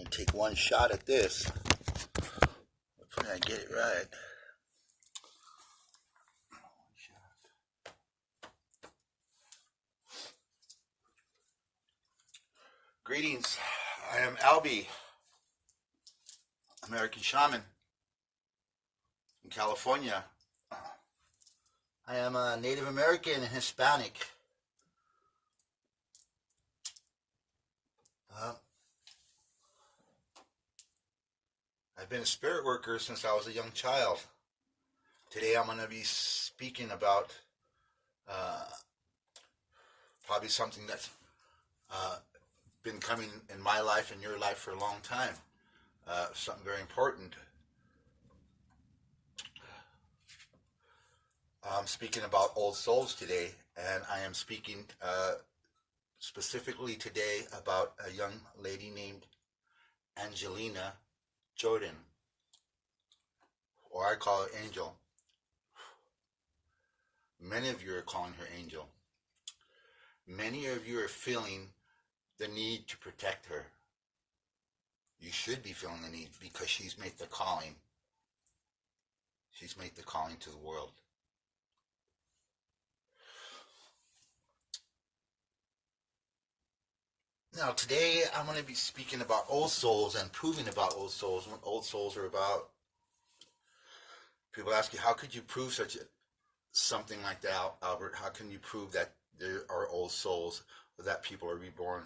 take one shot at this. Hopefully I get it right. Greetings. I am Alby, American Shaman in California. I am a Native American and Hispanic. I've been a spirit worker since I was a young child. Today I'm going to be speaking about probably something that's been coming in my life and your life for a long time. Something very important. I'm speaking about old souls today, and I am speaking specifically today about a young lady named Angelina Jordan, or I call her Angel. Many of you are calling her Angel. Many of you are feeling the need to protect her. You should be feeling the need because she's made the calling. She's made the calling to the world. Now today I'm going to be speaking about old souls and proving about old souls, what old souls are about. People ask you, how could you prove something like that, Albert? How can you prove that there are old souls or that people are reborn?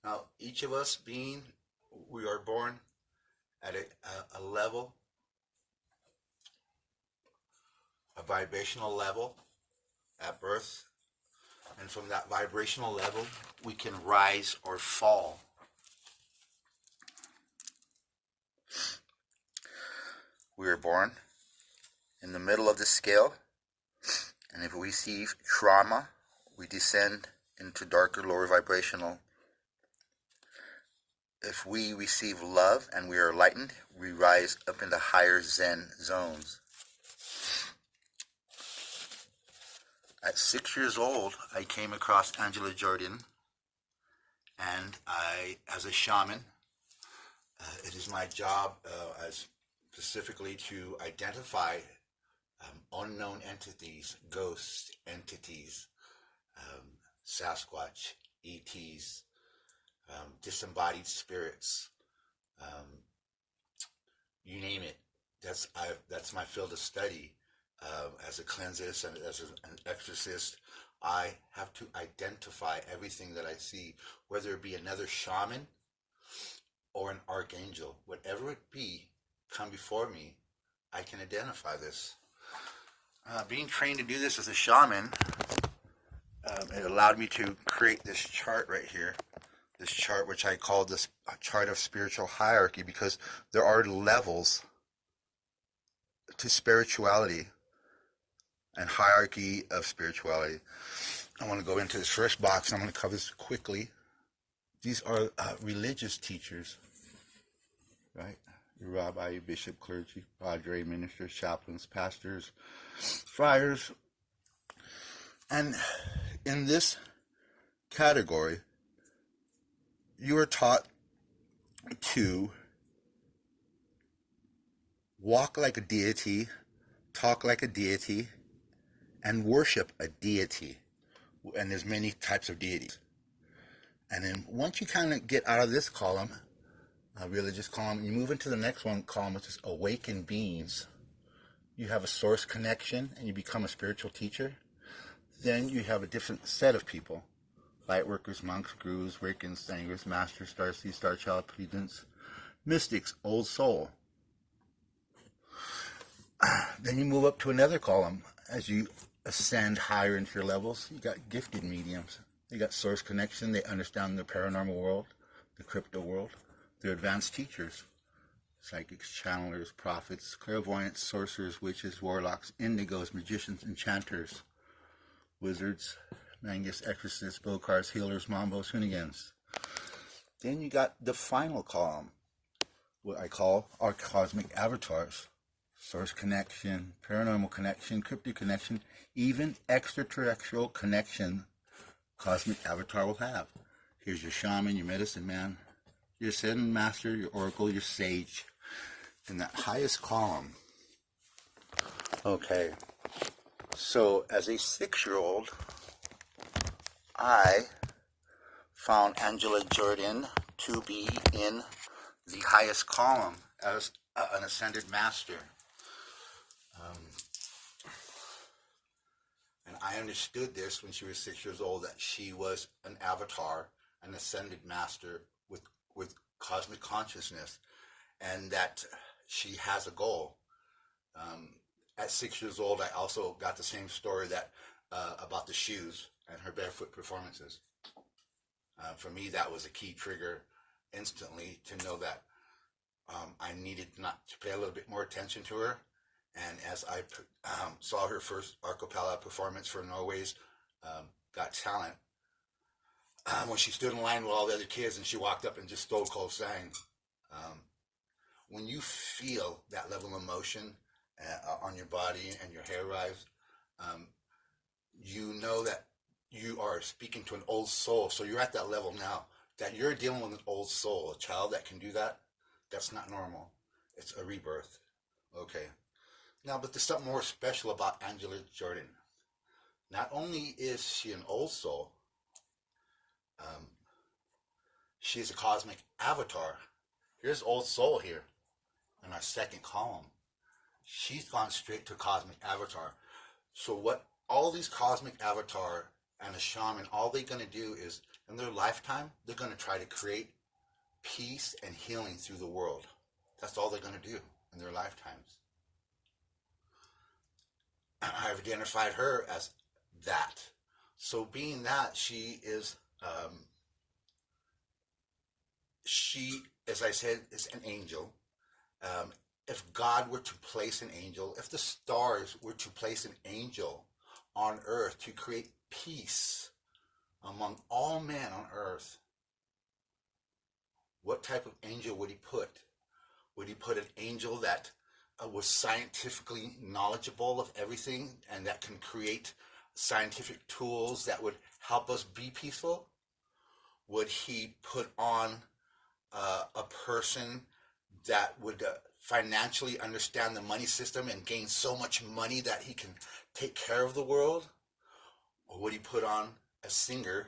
Now, each of us we are born at a level, a vibrational level at birth. And from that vibrational level, we can rise or fall. We are born in the middle of the scale. And if we receive trauma, we descend into darker, lower vibrational. If we receive love and we are enlightened, we rise up into higher Zen zones. At 6 years old, I came across Angela Jordan, and as a shaman, it is my job as specifically to identify unknown entities, ghost entities, Sasquatch, ETs, disembodied spirits, you name it. That's my field of study. As a cleansist and as an exorcist, I have to identify everything that I see, whether it be another shaman or an archangel. Whatever it be, come before me, I can identify this. Being trained to do this as a shaman, it allowed me to create this chart right here. This chart, which I call this chart of spiritual hierarchy, because there are levels to spirituality and hierarchy of spirituality. I want to go into this first box, and I'm going to cover this quickly. These are religious teachers, right? Your rabbi, your bishop, clergy, padre, ministers, chaplains, pastors, friars. And in this category, you are taught to walk like a deity, talk like a deity, and worship a deity. And there's many types of deities. And then once you kind of get out of this column, a religious column, you move into the next column, which is awakened beings. You have a source connection and you become a spiritual teacher. Then you have a different set of people. Light workers, monks, gurus, Wiccans, sangers, masters, starseeds, star child, pedants, mystics, old soul. Then you move up to another column as you ascend higher into your levels. You got gifted mediums. You got source connection. They understand the paranormal world, the crypto world. They're advanced teachers. Psychics, channelers, prophets, clairvoyants, sorcerers, witches, warlocks, indigos, magicians, enchanters, wizards, mangus, exorcists, bokars, healers, mambos, hoonigans. Then you got the final column, what I call our cosmic avatars. Source connection, paranormal connection, cryptic connection, even extraterrestrial connection cosmic avatar will have. Here's your shaman, your medicine man, your ascended master, your oracle, your sage. In that highest column. Okay, so as a 6-year-old, I found Angela Jordan to be in the highest column as an ascended master. And I understood this when she was 6 years old, that she was an avatar, an ascended master with cosmic consciousness, and that she has a goal. At 6 years old, I also got the same story that about the shoes and her barefoot performances. For me, that was a key trigger instantly to know that I needed not to pay a little bit more attention to her. And as I saw her first a cappella performance for Norway's Got Talent, when she stood in line with all the other kids and she walked up and just stone cold sang, when you feel that level of emotion on your body and your hair rise, you know that you are speaking to an old soul. So you're at that level now, that you're dealing with an old soul, a child that can do that. That's not normal. It's a rebirth. Okay. Now, but there's something more special about Angela Jordan. Not only is she an old soul, she is a cosmic avatar. Here's old soul here in our second column. She's gone straight to cosmic avatar. So what all these cosmic avatar and a shaman, all they're going to do is, in their lifetime, they're going to try to create peace and healing through the world. That's all they're going to do in their lifetimes. I've identified her as that. So being that, she is, as I said, is an angel. If God were to place an angel, if the stars were to place an angel on earth to create peace among all men on earth, what type of angel would he put? Would he put an angel that was scientifically knowledgeable of everything and that can create scientific tools that would help us be peaceful? Would he put on a person that would financially understand the money system and gain so much money that he can take care of the world? Or would he put on a singer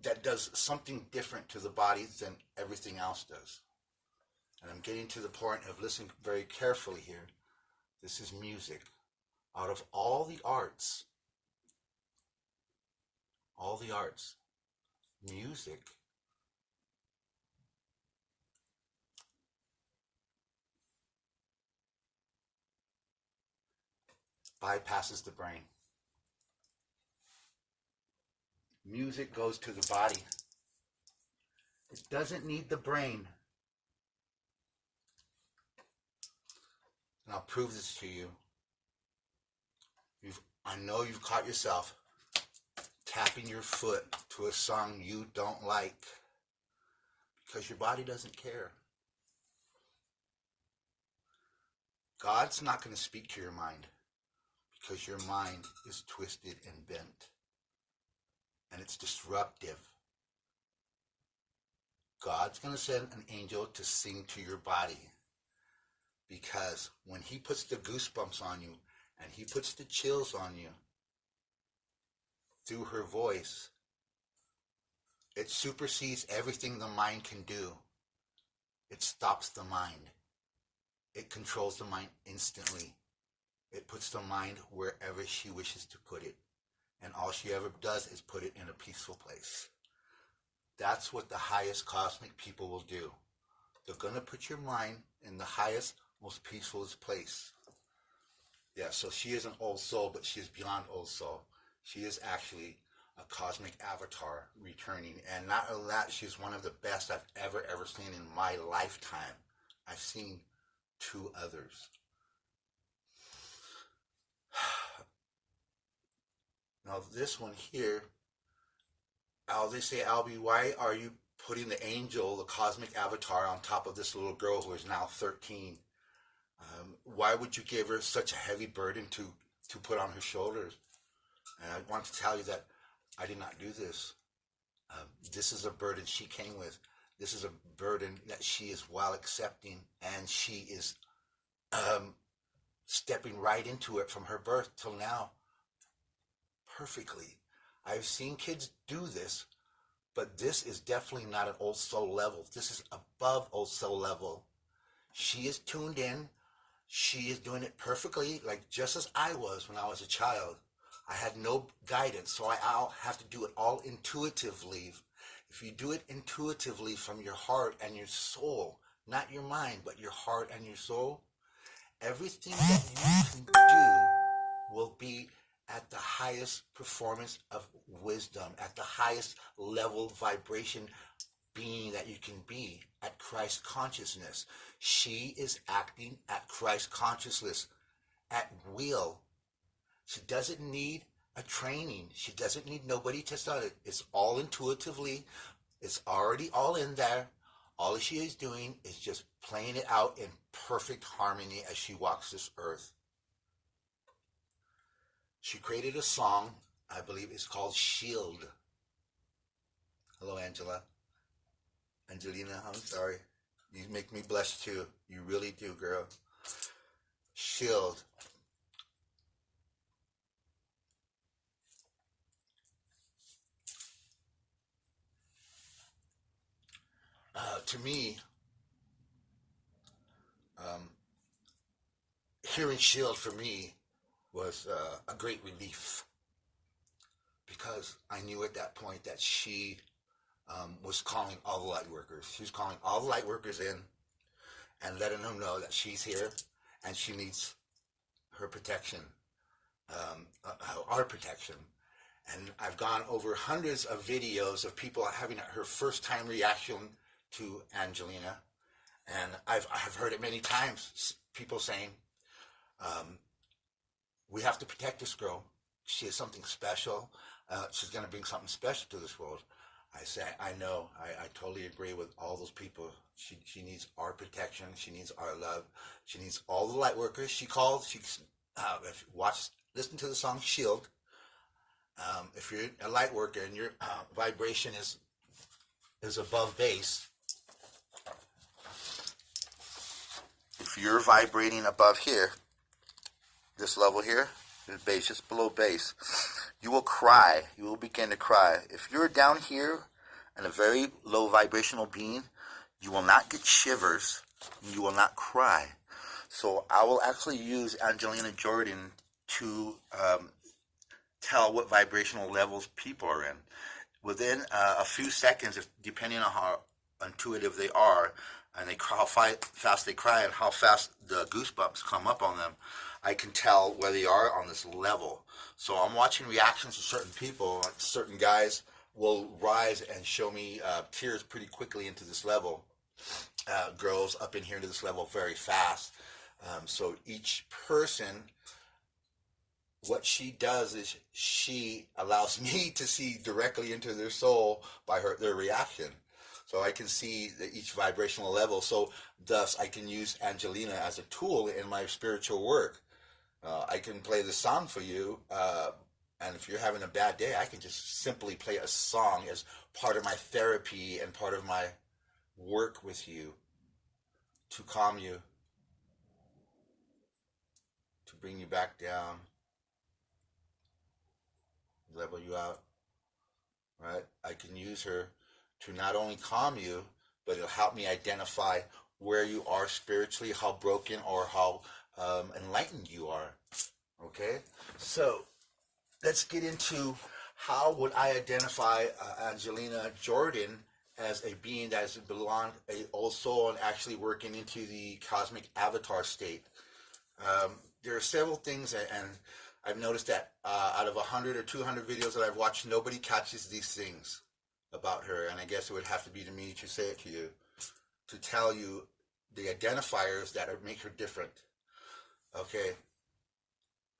that does something different to the body than everything else does? And I'm getting to the point of listening very carefully here. This is music. Out of all the arts, music bypasses the brain. Music goes to the body. It doesn't need the brain. And I'll prove this to you. I know you've caught yourself tapping your foot to a song you don't like because your body doesn't care. God's not going to speak to your mind because your mind is twisted and bent and it's disruptive. God's going to send an angel to sing to your body, because when he puts the goosebumps on you and he puts the chills on you through her voice, it supersedes everything the mind can do. It stops the mind. It controls the mind instantly. It puts the mind wherever she wishes to put it. And all she ever does is put it in a peaceful place. That's what the highest cosmic people will do. They're going to put your mind in the highest, most peaceful place. Yeah, so she is an old soul, but she is beyond old soul. She is actually a cosmic avatar returning. And not only that, she's one of the best I've ever seen in my lifetime. I've seen two others. Now this one here, they say, Alby, why are you putting the angel, the cosmic avatar, on top of this little girl who is now 13? Why would you give her such a heavy burden to put on her shoulders? And I want to tell you that I did not do this. This is a burden she came with. This is a burden that she is well accepting, and she is stepping right into it from her birth till now perfectly. I've seen kids do this, but this is definitely not an old soul level. This is above old soul level. She is tuned in. She is doing it perfectly, like just as I was when I was a child. I had no guidance, so I'll have to do it all intuitively. If you do it intuitively from your heart and your soul, not your mind, but your heart and your soul, everything that you can do will be at the highest performance of wisdom, at the highest level vibration being that you can be, at Christ consciousness. She is acting at Christ consciousness at will. She doesn't need a training. She doesn't need nobody to start it. It's all intuitively. It's already all in there. All she is doing is just playing it out in perfect harmony as she walks this earth. She created a song, I believe it's called Shield. Hello, Angela. Angelina, I'm sorry. You make me blush too. You really do, girl. Shield. To me, hearing Shield for me was a great relief, because I knew at that point that she was calling all the light workers. She was calling all the light workers in and letting them know that she's here and she needs her protection, our protection. And I've gone over hundreds of videos of people having her first time reaction to Angelina, and I've heard it many times. People saying, "We have to protect this girl. She is something special. She's going to bring something special to this world." I say, I know. I totally agree with all those people. She needs our protection. She needs our love. She needs all the light workers. She called. If you listen to the song Shield. If you're a light worker and your vibration is above base, if you're vibrating above here, this level here, is base, just below base, you will cry. You will begin to cry. If you're down here in a very low vibrational being, you will not get shivers. You will not cry. So I will actually use Angelina Jordan to tell what vibrational levels people are in. Within a few seconds, depending on how intuitive they are, and how fast they cry and how fast the goosebumps come up on them, I can tell where they are on this level. So I'm watching reactions of certain people. Certain guys will rise and show me tears pretty quickly into this level. Girls up in here to this level very fast. So each person, what she does is she allows me to see directly into their soul by their reaction. So I can see each vibrational level. So thus I can use Angelina as a tool in my spiritual work. I can play the song for you, and if you're having a bad day, I can just simply play a song as part of my therapy and part of my work with you to calm you, to bring you back down, level you out, right? I can use her to not only calm you, but it'll help me identify where you are spiritually, how broken or how enlightened you are. Okay, so let's get into how would I identify Angelina Jordan as a being that has belonged a old soul and actually working into the cosmic avatar state. There are several things, and I've noticed that out of 100 or 200 videos that I've watched, nobody catches these things about her. And I guess it would have to be to me to say it to you, to tell you the identifiers that make her different. Okay,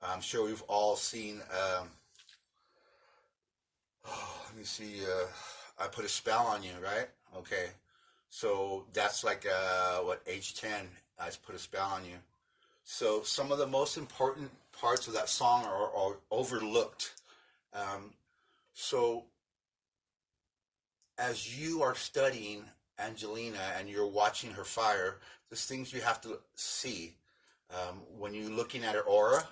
I'm sure we've all seen. Let me see. I put a spell on you, right? Okay, so that's like what, age 10? I put a spell on you. So some of the most important parts of that song are overlooked. So as you are studying Angelina and you're watching her fire, there's things you have to see. When you're looking at her aura,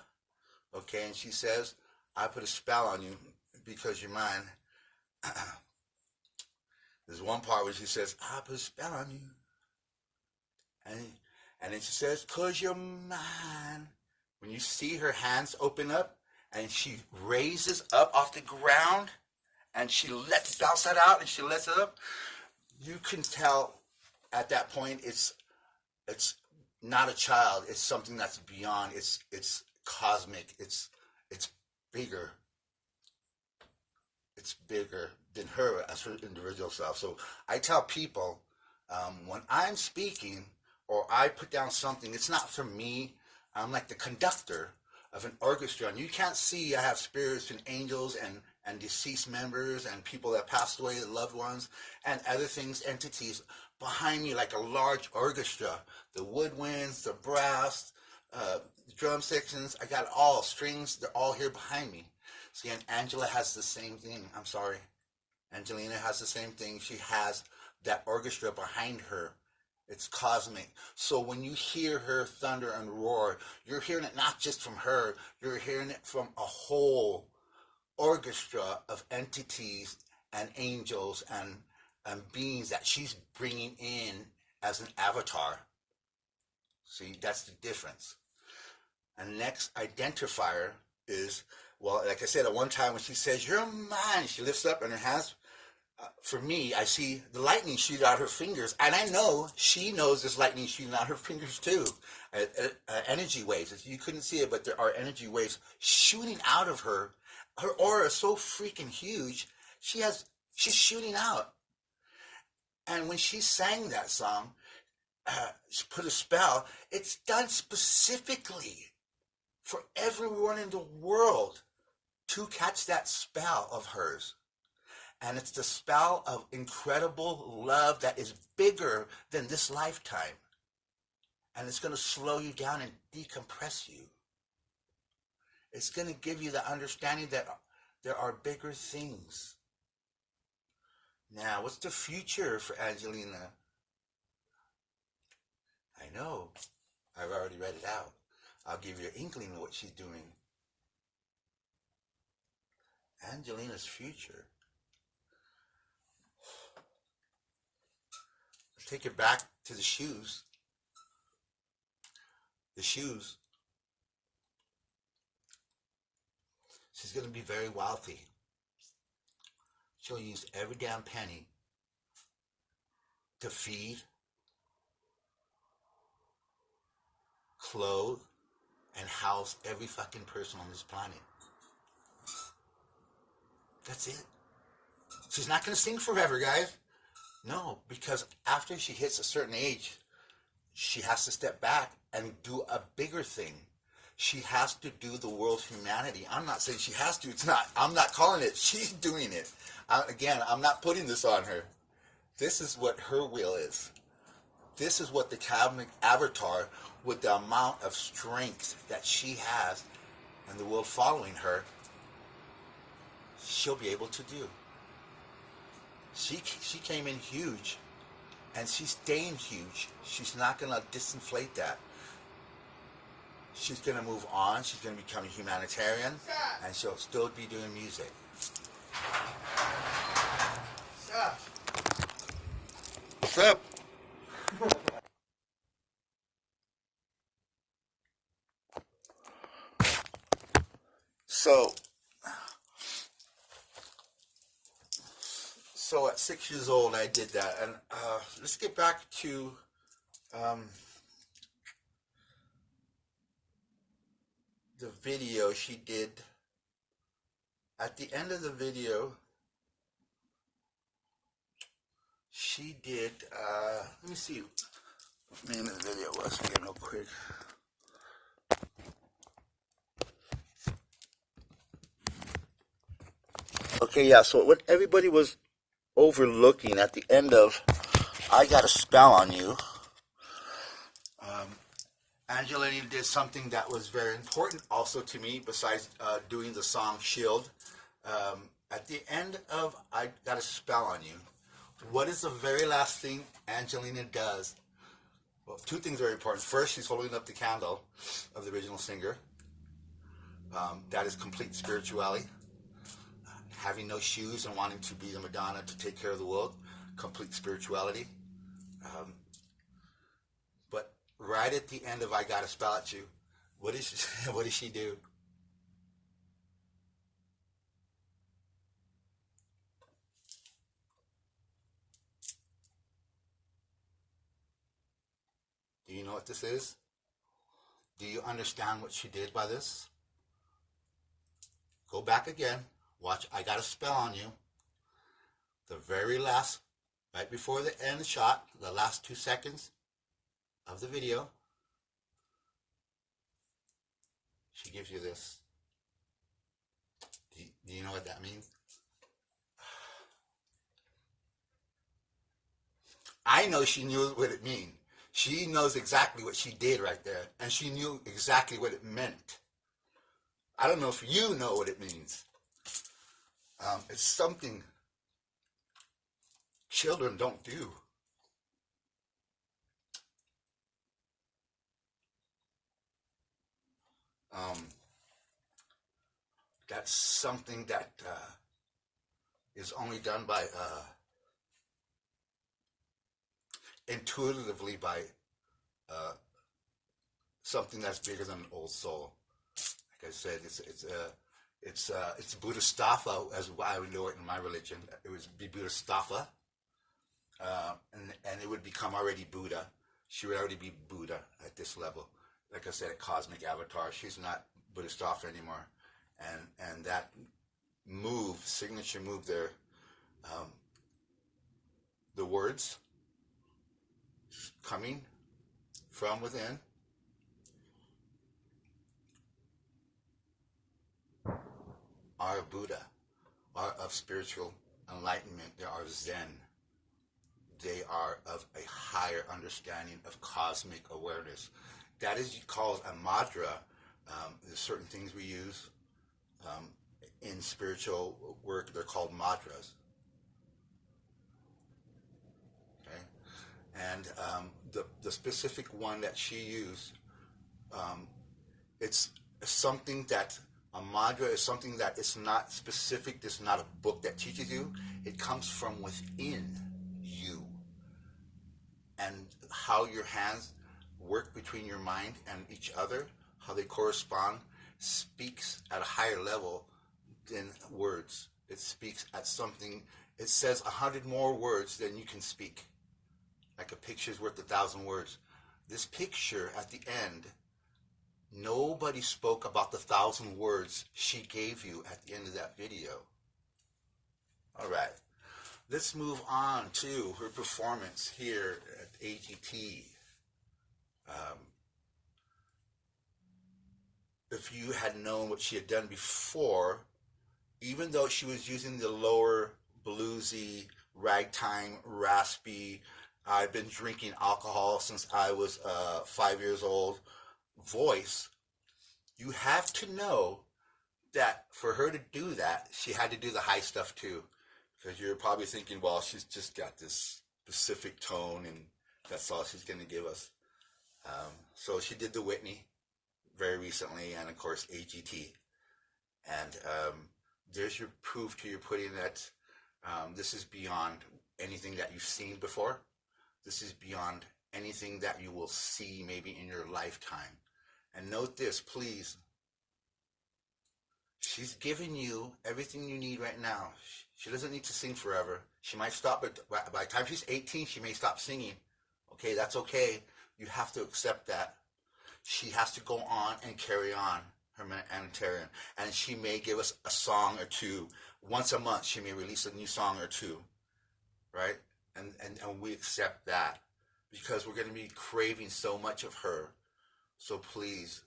okay, and she says, I put a spell on you because you're mine. There's one part where she says, I put a spell on you. And then she says, cause you're mine. When you see her hands open up and she raises up off the ground and she lets bounce that out and she lets it up, you can tell at that point it's not a child. It's something that's beyond. It's cosmic. It's bigger. It's bigger than her as her individual self. So I tell people, when I'm speaking or I put down something, it's not for me. I'm like the conductor of an orchestra, and you can't see I have spirits and angels and deceased members and people that passed away, loved ones, and other things, entities behind me like a large orchestra. The woodwinds, the brass, the drum sections, I got all strings, they're all here behind me. See, and Angela has the same thing. I'm sorry. Angelina has the same thing. She has that orchestra behind her. It's cosmic. So when you hear her thunder and roar, you're hearing it not just from her, you're hearing it from a whole orchestra of entities and angels and beings that she's bringing in as an avatar. See, that's the difference. And the next identifier is, well, like I said, at one time when she says, you're mine, she lifts up and her hands, for me, I see the lightning shoot out her fingers, and I know she knows there's lightning shooting out her fingers too. Energy waves. You couldn't see it, but there are energy waves shooting out of her. Her aura is so freaking huge. She's shooting out. And when she sang that song, she put a spell. It's done specifically for everyone in the world to catch that spell of hers. And it's the spell of incredible love that is bigger than this lifetime. And it's going to slow you down and decompress you. It's going to give you the understanding that there are bigger things. Now, what's the future for Angelina? I know. I've already read it out. I'll give you an inkling of what she's doing. Angelina's future. Let's take it back to the shoes. The shoes. She's going to be very wealthy. She'll use every damn penny to feed, clothe, and house every fucking person on this planet. That's it. She's not going to sing forever, guys. No, because after she hits a certain age, she has to step back and do a bigger thing. She has to do the world's humanity. I'm not saying she has to. It's not. I'm not calling it. She's doing it. Again, I'm not putting this on her. This is what her will is. This is what the cosmic avatar, with the amount of strength that she has and the world following her, she'll be able to do. She came in huge, and she's staying huge. She's not going to disinflate that. She's going to move on. She's going to become a humanitarian, and she'll still be doing music. What's up? So at 6 years old, I did that. And let's get back to the video she did, at the end of the video, she did, let me see what the name of the video was again real quick. Okay, yeah, so what everybody was overlooking at the end of I Got a Spell on You, Angelina did something that was very important also to me, besides doing the song Shield. At the end of I Got a Spell on You, what is the very last thing Angelina does? Well, two things are important. First, she's holding up the candle of the original singer. That is complete spirituality. Having no shoes and wanting to be the Madonna to take care of the world, complete spirituality. But right at the end of I Got a Spell at You, what does she do? Do you know what this is? Do you understand what she did by this? Go back again. Watch I Got a Spell on You. The very last, right before the end shot, the last 2 seconds of the video, she gives you this. Do you know what that means? I know she knew what it means. She knows exactly what she did right there, and she knew exactly what it meant. I don't know if you know what it means. It's something children don't do. That's something that is only done by intuitively by something that's bigger than an old soul. Like I said, it's Bodhisattva, as I would know it in my religion. It would be Bodhisattva, and it would become already Buddha. She would already be Buddha at this level. Like I said, a cosmic avatar. She's not Bodhisattva anymore, and that move, signature move there, the words coming from within are of Buddha, are of spiritual enlightenment. They are Zen. They are of a higher understanding of cosmic awareness. That is called a madra. There's certain things we use in spiritual work. They're called madras. Okay, and the specific one that she used, it's something that a madra is something that it's not specific. It's not a book that teaches you. It comes from within you, and how your hands work between your mind and each other, how they correspond, speaks at a higher level than words. It speaks at something. It says 100 more words than you can speak. Like a picture's worth 1,000 words. This picture at the end, nobody spoke about the 1,000 words she gave you at the end of that video. All right. Let's move on to her performance here at AGT. If you had known what she had done before, even though she was using the lower bluesy, ragtime, raspy, I've been drinking alcohol since I was 5 years old voice, you have to know that for her to do that, she had to do the high stuff too. Because you're probably thinking, well, she's just got this specific tone and that's all she's going to give us. So she did the Whitney very recently, and of course AGT. And there's your proof to your putting that this is beyond anything that you've seen before. This is beyond anything that you will see maybe in your lifetime. And note this, please. She's giving you everything you need right now. She doesn't need to sing forever. She might stop, but by the time she's 18, she may stop singing. Okay, that's okay. You have to accept that. She has to go on and carry on. humanitarian, and she may give us a song or two once a month. She may release a new song or two, right? And we accept that because we're going to be craving so much of her. So please,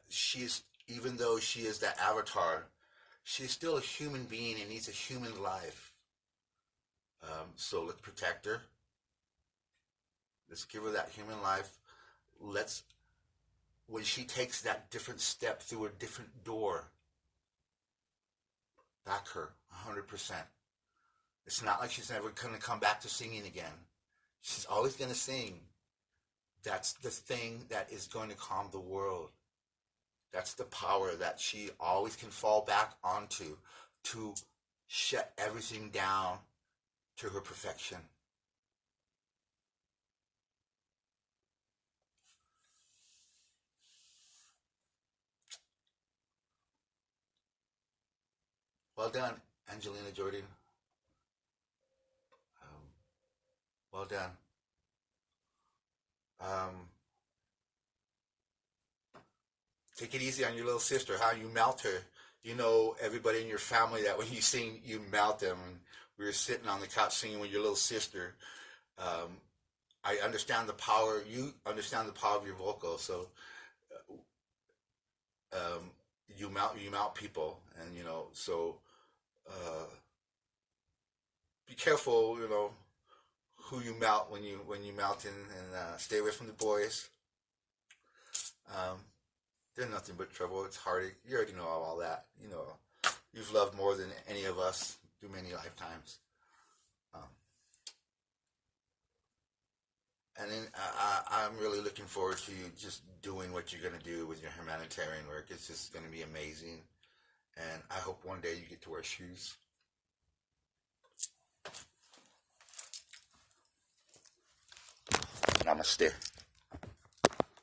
she's, even though she is that avatar, she's still a human being and needs a human life. So let's protect her. Let's give her that human life. Let's, when she takes that different step through a different door, back her 100%. It's not like she's never going to come back to singing again. She's always going to sing. That's the thing that is going to calm the world. That's the power that she always can fall back onto to shut everything down to her perfection. Well done, Angelina Jordan. Well done. Take it easy on your little sister, how you melt her. You know, everybody in your family, that when you sing, you melt them. And we were sitting on the couch singing with your little sister. I understand the power. You understand the power of your vocal, so you melt people, and you know. So be careful, you know, who you melt when you melt, and stay away from the boys. They're nothing but trouble. It's heartache. You already know all that. You know, you've loved more than any of us through many lifetimes. Um, and then I'm really looking forward to you just doing what you're going to do with your humanitarian work. It's just going to be amazing. And I hope one day you get to wear shoes. Namaste.